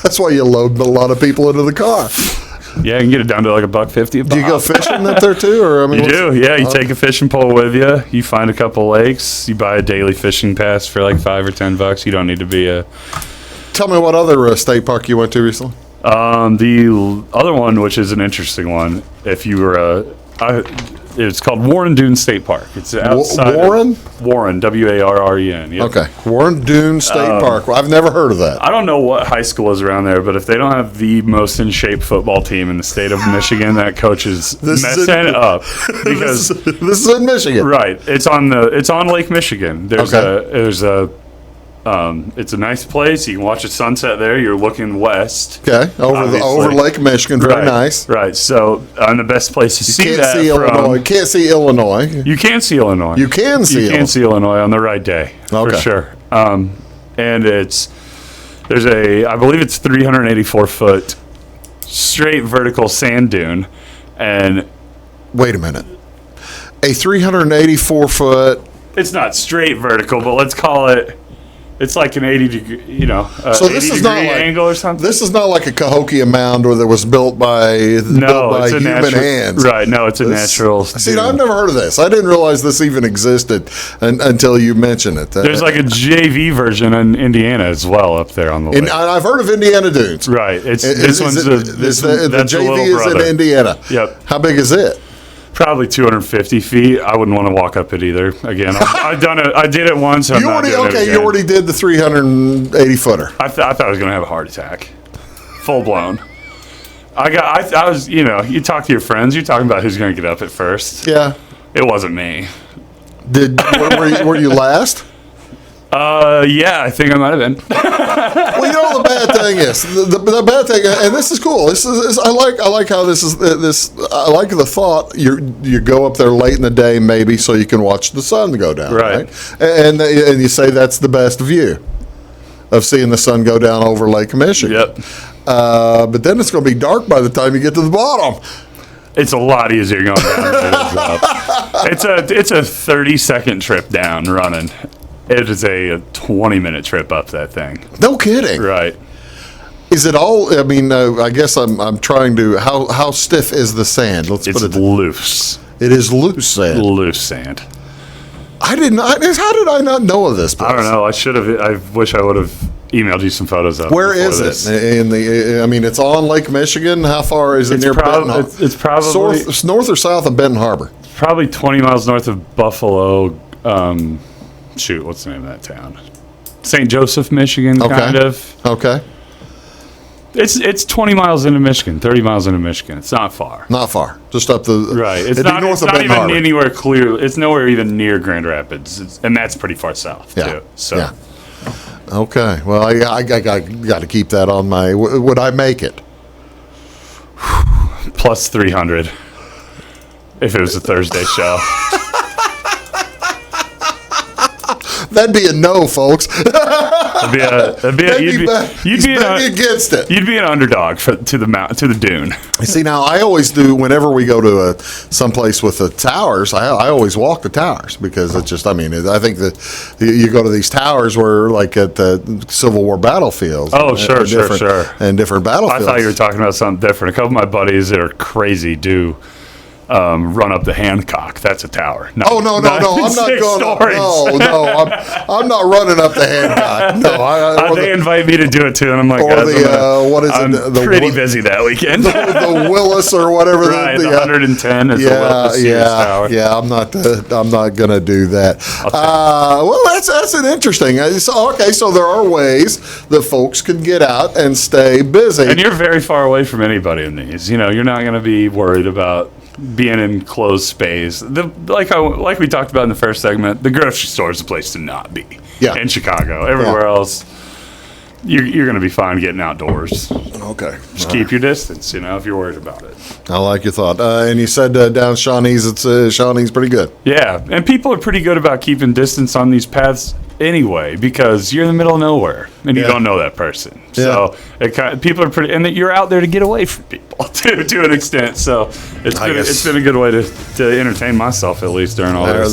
That's why you load a lot of people into the car. Yeah, you can get it down to like $1.50 a pop. Do you go fishing up there too, or you do? Yeah, you take a fishing pole with you. You find a couple lakes. You buy a daily fishing pass for like $5 or $10. You don't need to be a Tell me what other state park you went to recently. The other one, which is an interesting one, if you were it's called Warren Dunes State Park. It's outside Warren? Warren, Warren. Yep. Okay, Warren Dunes State Park. Well, I've never heard of that. I don't know what high school is around there, but if they don't have the most in shape football team in the state of Michigan, that coach is messing it up. Because this is in Michigan, right? It's on Lake Michigan. It's a nice place. You can watch a sunset there. You're looking west. Okay, over Lake Michigan. Very nice. Right. So, the best place to see that Illinois. Can't see Illinois. You can see Illinois. You can see Illinois on the right day for sure. And I believe it's 384 foot straight vertical sand dune. And wait a minute, a 384 foot. It's not straight vertical, but let's call it. It's like an 80 degree, so this is not like angle or something. This is not like a Cahokia mound that was built by human hands. Right? No, it's a natural. See, I've never heard of this. I didn't realize this even existed until you mentioned it. There's like a JV version in Indiana as well up there on the lake. I've heard of Indiana Dunes. Right. The JV is in Indiana. Yep. How big is it? Probably 250 feet. I wouldn't want to walk up it either. Again, I did it once. You already did the 380 footer. I thought I was going to have a heart attack, full blown. I was. You talk to your friends. You're talking about who's going to get up at first. Yeah. It wasn't me. Were you last? Yeah, I think I might have been. Well, the bad thing is the bad thing, and this is cool. This is I like how this is this. I like the thought. You go up there late in the day, maybe, so you can watch the sun go down. Right. And you say that's the best view of seeing the sun go down over Lake Michigan. Yep. But then it's going to be dark by the time you get to the bottom. It's a lot easier going down than it is up. It's a 30-second trip down running. It is a 20-minute trip up that thing. No kidding. Right. Is it all? I mean, I guess I'm trying to. How stiff is the sand? It's loose. It is loose sand. Loose sand. I didn't. How did I not know of this place? I don't know. I should have. I wish I would have emailed you some photos of. Where is it? I mean, it's on Lake Michigan. How far is it near Benton Harbor? It's probably north or south of Benton Harbor. Probably 20 miles north of Buffalo. What's the name of that town? St. Joseph, Michigan, kind of. Okay. It's 20 miles into Michigan, 30 miles into Michigan. It's not far. Not far. Just up the... Right. It's not even anywhere clear. It's nowhere even near Grand Rapids. And that's pretty far south, too. So. Yeah. Okay. Well, I got to keep that on my... Would I make it? Plus 300 if it was a Thursday show. That'd be a no, folks. You'd be against it. You'd be an underdog to the dune. See, now I always do whenever we go to someplace with the towers. I always walk the towers because it's just. I mean, I think that you go to these towers where, like at the Civil War battlefields. Oh, sure. And different battlefields. I thought you were talking about something different. A couple of my buddies that are crazy do. Run up the Hancock. That's a tower. No, I'm not going. I'm not running up the Hancock. No, they invite me to do it too, and I'm like, I'm pretty busy that weekend. the Willis or whatever. Right, the 110 is the Willis tower. Yeah, I'm not going to do that. Well, that's an interesting. So there are ways that folks can get out and stay busy. And you're very far away from anybody in these. You're not going to be worried about being in closed space. Like we talked about in the first segment, the grocery store is a place to not be. Yeah. In Chicago. Everywhere else, you're going to be fine getting outdoors. Okay. Just keep your distance, if you're worried about it. I like your thought. And you said down Shawnee's, Shawnee's pretty good. Yeah, and people are pretty good about keeping distance on these paths anyway, because you're in the middle of nowhere and you don't know that person. So people are pretty, and that you're out there to get away from people to an extent. So it's been a good way to entertain myself, at least during all this.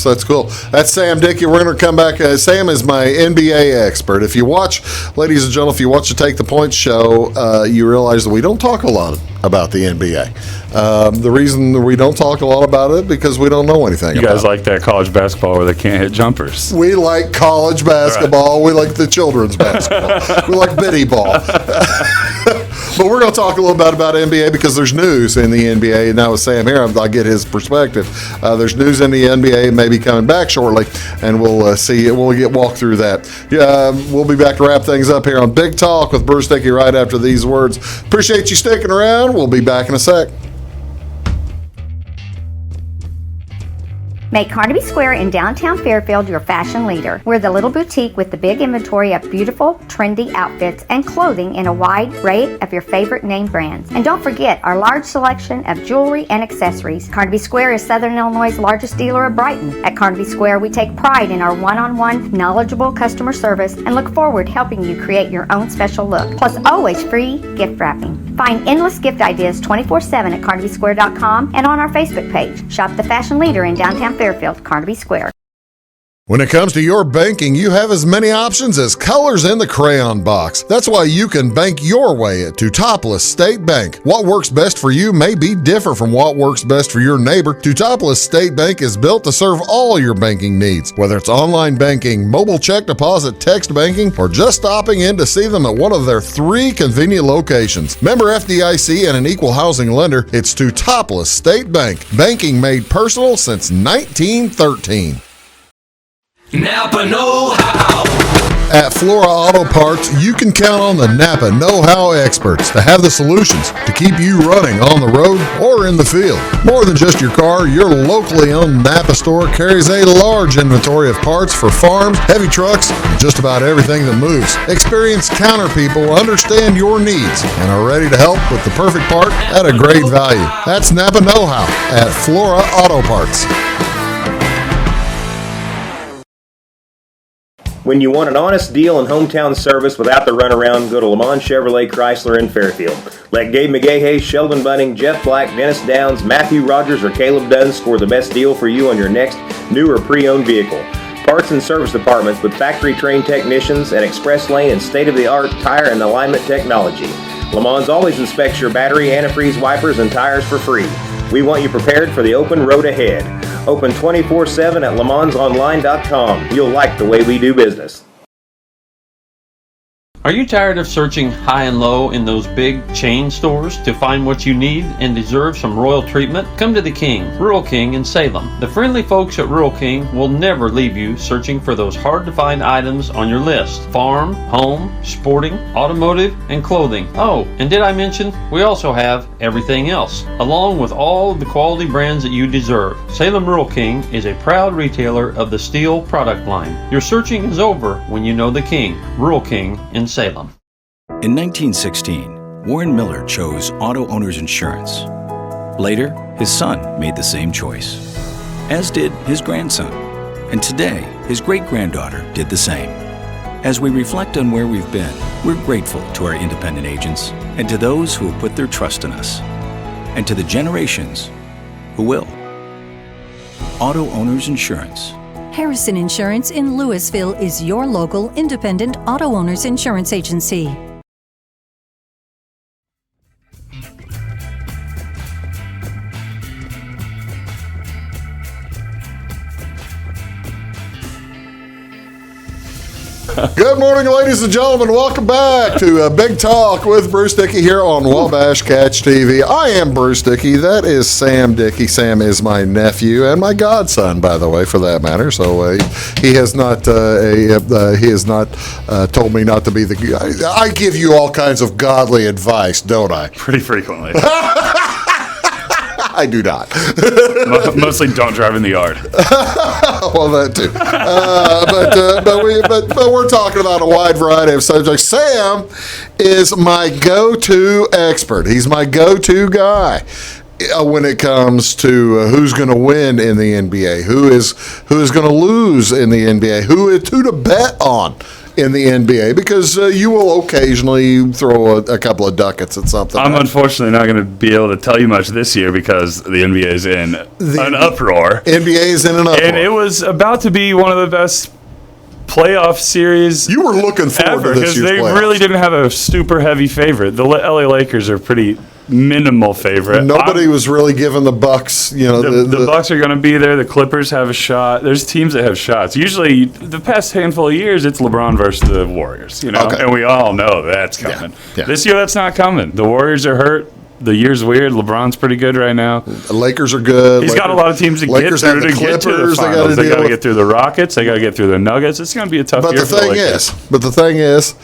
That's cool. That's Sam Dickey. We're going to come back. Sam is my NBA expert. If you watch, ladies and gentlemen, if you watch the Take the Points show, you realize that we don't talk a lot about the NBA. The reason we don't talk a lot about it because we don't know anything You about guys it. like that college basketball where they can't hit jumpers. We like college basketball. We like the children's basketball. We like bitty ball. But we're going to talk a little bit about NBA because there's news in the NBA. And now with Sam here, I'll get his perspective. There's news in the NBA maybe coming back shortly, and we'll see. We'll walk through that. We'll be back to wrap things up here on Big Talk with Bruce Dickey right after these words. Appreciate you sticking around. We'll be back in a sec. Make Carnaby Square in downtown Fairfield your fashion leader. We're the little boutique with the big inventory of beautiful, trendy outfits and clothing in a wide array of your favorite name brands. And don't forget our large selection of jewelry and accessories. Carnaby Square is Southern Illinois' largest dealer of Brighton. At Carnaby Square, we take pride in our one-on-one, knowledgeable customer service and look forward to helping you create your own special look. Plus, always free gift wrapping. Find endless gift ideas 24/7 at CarnabySquare.com and on our Facebook page. Shop the fashion leader in downtown Fairfield, Carnaby Square. When it comes to your banking, you have as many options as colors in the crayon box. That's why you can bank your way at Teutopolis State Bank. What works best for you may be different from what works best for your neighbor. Teutopolis State Bank is built to serve all your banking needs, whether it's online banking, mobile check deposit, text banking, or just stopping in to see them at one of their 3 convenient locations. Member FDIC and an equal housing lender, it's Teutopolis State Bank. Banking made personal since 1913. Napa know-how. At Flora Auto Parts, you can count on the Napa know-how experts to have the solutions to keep you running on the road or in the field. More than just your car, your locally owned Napa store carries a large inventory of parts for farms, heavy trucks, and just about everything that moves. Experienced counter people understand your needs and are ready to help with the perfect part at a great value. That's Napa know-how at Flora Auto Parts. When you want an honest deal and hometown service without the runaround, go to Lamont Chevrolet Chrysler in Fairfield. Let Gabe McGahey, Sheldon Bunning, Jeff Black, Dennis Downs, Matthew Rogers, or Caleb Dunn score the best deal for you on your next new or pre-owned vehicle. Parts and service departments with factory-trained technicians and express lane and state-of-the-art tire and alignment technology. Lamont always inspects your battery, antifreeze, wipers, and tires for free. We want you prepared for the open road ahead. Open 24/7 at LeMansOnline.com. You'll like the way we do business. Are you tired of searching high and low in those big chain stores to find what you need and deserve some royal treatment? Come to the King, Rural King in Salem. The friendly folks at Rural King will never leave you searching for those hard to find items on your list. Farm, home, sporting, automotive, and clothing. Oh, and did I mention we also have everything else, along with all of the quality brands that you deserve. Salem Rural King is a proud retailer of the steel product line. Your searching is over when you know the King, Rural King in Salem. In 1916, Warren Miller chose Auto Owners Insurance. Later, his son made the same choice, as did his grandson. And today, his great-granddaughter did the same. As we reflect on where we've been, we're grateful to our independent agents and to those who have put their trust in us, and to the generations who will. Auto Owners Insurance. Harrison Insurance in Louisville is your local independent auto owners insurance agency. Good morning, ladies and gentlemen. Welcome back to Big Talk with Bruce Dickey here on Wabash Catch TV. I am Bruce Dickey. That is Sam Dickey. Sam is my nephew and my godson, by the way, for that matter. So he has not told me not to be the. I give you all kinds of godly advice, don't I? Pretty frequently. I do not. Mostly don't drive in the yard. Well, that too. But we're talking about a wide variety of subjects. Sam is my go-to expert. He's my go-to guy when it comes to who's going to win in the NBA, who is going to lose in the NBA, who to bet on in the NBA, because you will occasionally throw a couple of ducats at something. I'm unfortunately not going to be able to tell you much this year because the NBA is in an uproar. NBA is in an uproar. And it was about to be one of the best playoff series you were looking forward ever, to this because they playoffs. really didn't have a super heavy favorite. The LA Lakers are pretty minimal favorite. Nobody was really giving the Bucks, the Bucks are going to be there. The Clippers have a shot. There's teams that have shots. Usually, the past handful of years, it's LeBron versus the Warriors, and we all know that's coming. Yeah. This year, that's not coming. The Warriors are hurt. The year's weird. LeBron's pretty good right now. The Lakers are good. He's got a lot of teams to get through to get to the finals. They got to get through the Rockets. They got to get through the Nuggets. It's going to be a tough year for the Lakers. But the thing is,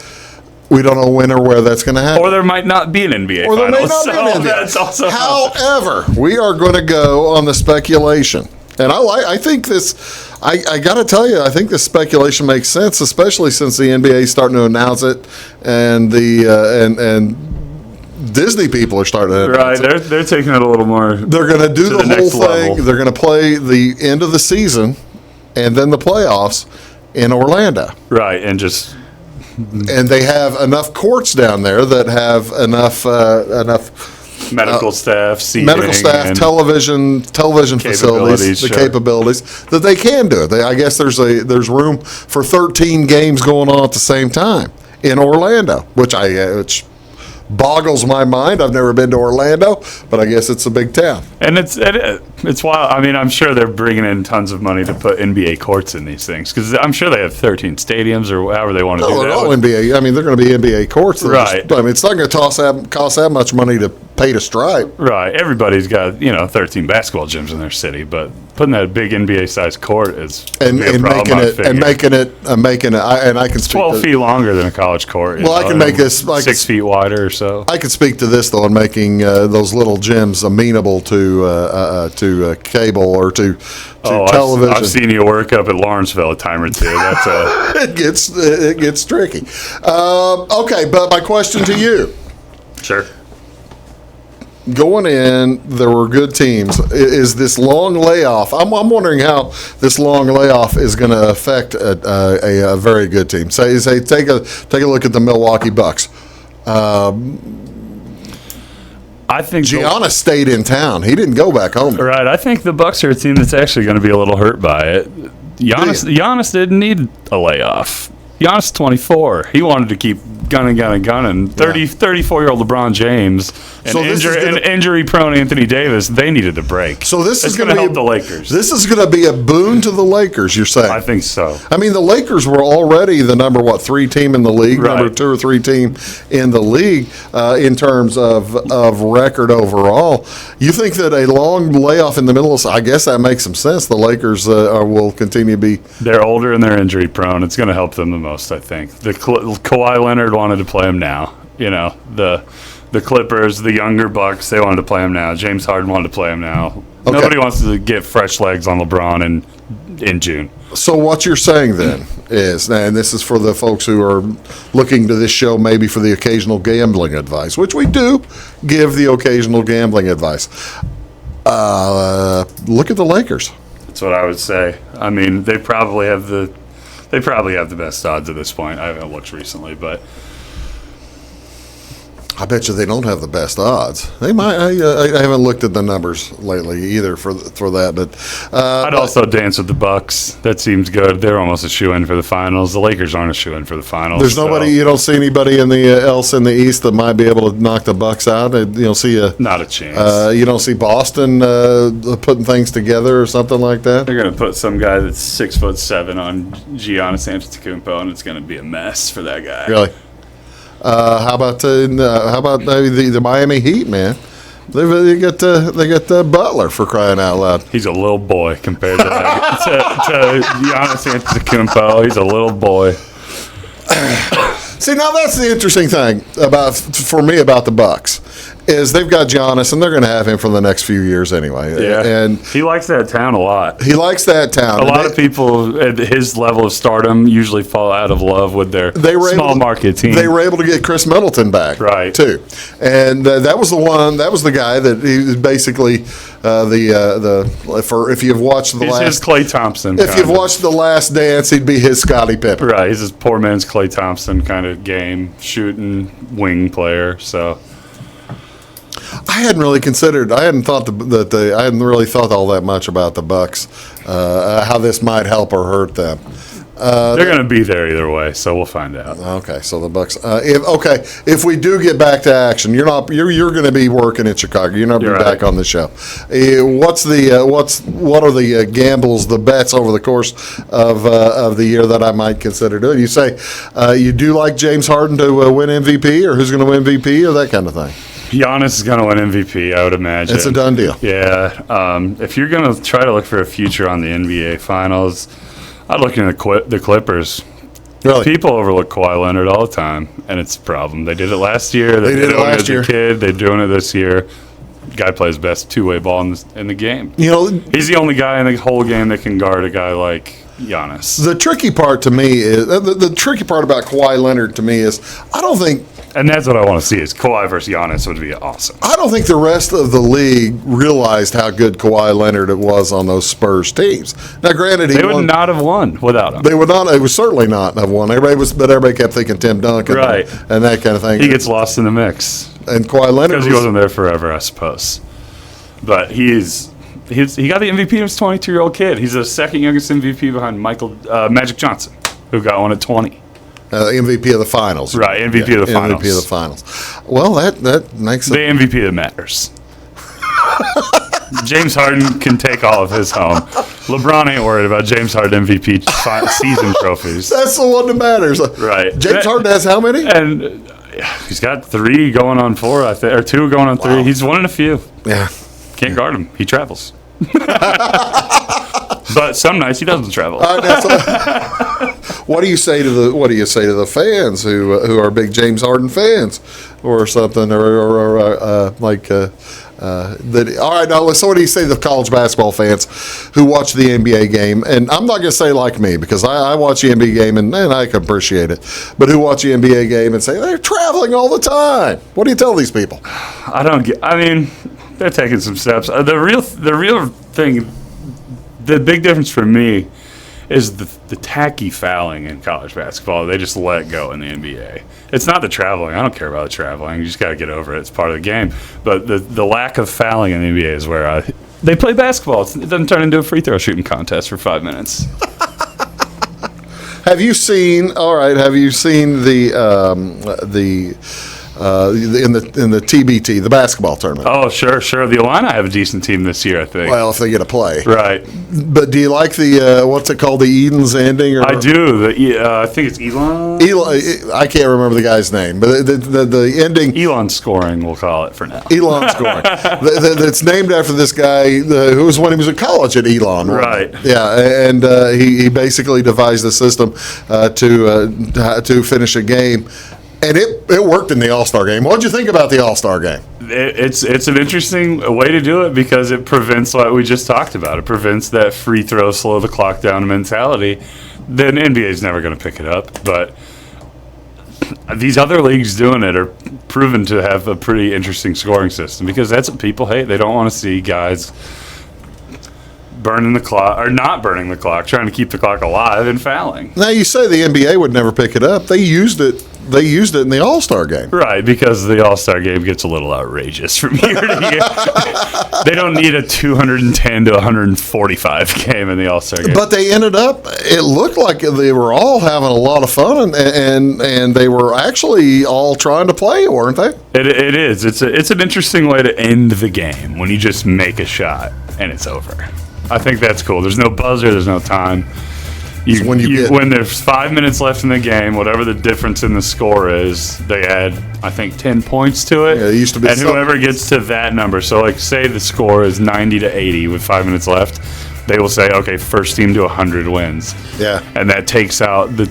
we don't know when or where that's going to happen. Or there might not be an NBA Or there finals. may not be an NBA. That's also However, we are going to go on the speculation. And I think this, I got to tell you, I think this speculation makes sense, especially since the NBA is starting to announce it, and and Disney people are starting to announce it. They're taking it a little more. They're going to do the whole thing. Level. They're going to play the end of the season and then the playoffs in Orlando. Right, and they have enough courts down there that have enough medical staff, seating, television facilities, the capabilities that they can do it. I guess there's room for 13 games going on at the same time in Orlando, which boggles my mind. I've never been to Orlando, but I guess it's a big town. And it's wild. I mean, I'm sure they're bringing in tons of money to put NBA courts in these things because I'm sure they have 13 stadiums or however they want to do that. All NBA. I mean, they're going to be NBA courts, right? It's not going to cost that much money to pay to stripe, right? Everybody's got 13 basketball gyms in their city, but putting that big NBA-sized court is making it. I can speak 12 feet longer than a college court. Well, I can make this 6 feet wider or so. I could speak to this though, in making those little gyms amenable to cable or to television. I've seen you work up at Lawrenceville a time or two. That's it gets tricky. Okay, but my question to you. Sure. Going in, there were good teams. Is this long layoff? I'm wondering how this long layoff is going to affect a very good team. Say take a look at the Milwaukee Bucks. I think Giannis stayed in town. He didn't go back home. Right. I think the Bucks are a team that's actually going to be a little hurt by it. Giannis didn't need a layoff. Giannis 24. He wanted to keep gunning. 34-year-old LeBron James and injury-prone Anthony Davis, they needed a break. So this is going to help the Lakers. This is going to be a boon to the Lakers, you're saying? I think so. I mean, the Lakers were already the number 3 team in the league, right. number 2 or 3 team in the league in terms of record overall. You think that a long layoff in the middle of, I guess that makes some sense. The Lakers will continue to be. They're older and they're injury-prone. It's going to help them the most, I think. Kawhi Leonard wanted to play him now. The Clippers, the younger Bucks, they wanted to play him now. James Harden wanted to play him now. Okay. Nobody wants to get fresh legs on LeBron in June. So what you're saying then is, and this is for the folks who are looking to this show maybe for the occasional gambling advice, which we do give the occasional gambling advice. Look at the Lakers. That's what I would say. I mean, they probably have the best odds at this point. I haven't looked recently, but I bet you they don't have the best odds. They might. I haven't looked at the numbers lately either for that. But I'd also dance with the Bucks. That seems good. They're almost a shoe-in for the finals. The Lakers aren't a shoe-in for the finals. There's nobody. You don't see anybody else in the East that might be able to knock the Bucks out. You don't see not a chance. You don't see Boston putting things together or something like that. They're going to put some guy that's 6'7" on Giannis Antetokounmpo, and it's going to be a mess for that guy. Really. How about the Miami Heat, man? They got Butler, for crying out loud. He's a little boy compared to Giannis Antetokounmpo. He's a little boy. See, now that's the interesting thing for me about the Bucks is they've got Giannis, and they're going to have him for the next few years anyway. Yeah, and he likes that town a lot. He likes that town. A lot of people at his level of stardom usually fall out of love with their small market team. They were able to get Chris Middleton back, right? Too, and that was the one. That was the guy that he was basically if you've watched the last. He's his Klay Thompson. If you've watched The Last Dance, he'd be his Scottie Pippen. Right, he's his poor man's Klay Thompson kind of game, shooting wing player. So. I hadn't really considered. I hadn't thought I hadn't really thought all that much about the Bucks, how this might help or hurt them. They're going to be there either way, so we'll find out. Okay, so the Bucks. If we do get back to action, you're going to be working in Chicago. You're not be back on the show. What are the gambles, the bets over the course of the year that I might consider doing? You say you do like James Harden to win MVP, or who's going to win MVP, or that kind of thing. Giannis is going to win MVP, I would imagine. It's a done deal. Yeah. If you're going to try to look for a future on the NBA Finals, I'd look into the Clippers. Really? People overlook Kawhi Leonard all the time, and it's a problem. They did it last year. They did it last year. As a kid. They're doing it this year. Guy plays best two-way ball in the game. He's the only guy in the whole game that can guard a guy like Giannis. The tricky part to me is the tricky part about Kawhi Leonard to me is I don't think. And that's what I want to see is Kawhi versus Giannis would be awesome. I don't think the rest of the league realized how good Kawhi Leonard was on those Spurs teams. Now, granted, they would not have won without him. They would not. It would certainly not have won. Everybody kept thinking Tim Duncan, right, and that kind of thing. He gets lost in the mix, and Kawhi Leonard because he wasn't there forever, I suppose. But he got the MVP as a 22-year-old kid. He's the second youngest MVP behind Magic Johnson, who got one at 20. MVP of the finals. Right, MVP of the finals. MVP of the finals. Well, that makes the MVP that matters. James Harden can take all of his home. LeBron ain't worried about James Harden MVP season trophies. That's the one that matters. Right. James Harden has how many? And he's got 3 going on 4, I think, or 2 going on 3. Wow. He's winning a few. Yeah. Can't guard him. He travels. But some nights he doesn't travel. What do you say to the fans who are big James Harden fans or something or that? All right, now so what do you say to the college basketball fans who watch the NBA game? And I'm not going to say like me because I watch the NBA game and I can appreciate it. But who watch the NBA game and say they're traveling all the time? What do you tell these people? I mean, they're taking some steps. The real thing. The big difference for me is the tacky fouling in college basketball. They just let go in the NBA. It's not the traveling. I don't care about the traveling. You just got to get over it. It's part of the game. But the lack of fouling in the NBA is where they play basketball. It doesn't turn into a free throw shooting contest for 5 minutes. Have you seen in the TBT, the basketball tournament? Oh, sure. The Illini have a decent team this year, I think. Well, if they get a play. Right. But do you like the, what's it called, the Eden's ending? I do. I think it's Elon. I can't remember the guy's name, but the ending. Elon scoring, we'll call it for now. Elon scoring. That's named after this guy who was when he was in college at Elon. Right. Yeah, and he basically devised a system to finish a game. And it worked in the All-Star game. What did you think about the All-Star game? It's an interesting way to do it because it prevents what we just talked about. It prevents that free throw, slow the clock down mentality. The NBA is never going to pick it up. But these other leagues doing it are proven to have a pretty interesting scoring system because that's what people hate. They don't want to see guys burning the clock or not burning the clock, trying to keep the clock alive and fouling. Now you say the NBA would never pick it up. They used it in the All-Star game. Right, because the All-Star game gets a little outrageous from year to year. They don't need a 210 to 145 game in the All-Star game. But they ended up, it looked like they were all having a lot of fun, and they were actually all trying to play, weren't they? It is. It's an interesting way to end the game when you just make a shot and it's over. I think that's cool. There's no buzzer. There's no time. When there's 5 minutes left in the game, whatever the difference in the score is, they add, I think, 10 points to it. Yeah, it used to be and whoever gets to that number, so like say the score is 90 to 80 with 5 minutes left, they will say, okay, first team to 100 wins. Yeah. And that takes out the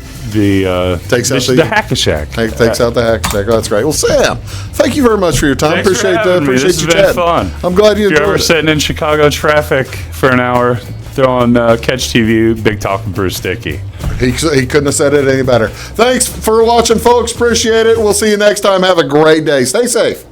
hack-a-shack. Takes out the hack-a-shack. Oh, that's great. Well, Sam, thank you very much for your time. Thanks for having me. This has been fun. I'm glad you enjoyed it. If you're ever sitting in Chicago traffic for an hour, throw on Catch TV, Big Talk with Bruce Dickey. He couldn't have said it any better. Thanks for watching, folks. Appreciate it. We'll see you next time. Have a great day. Stay safe.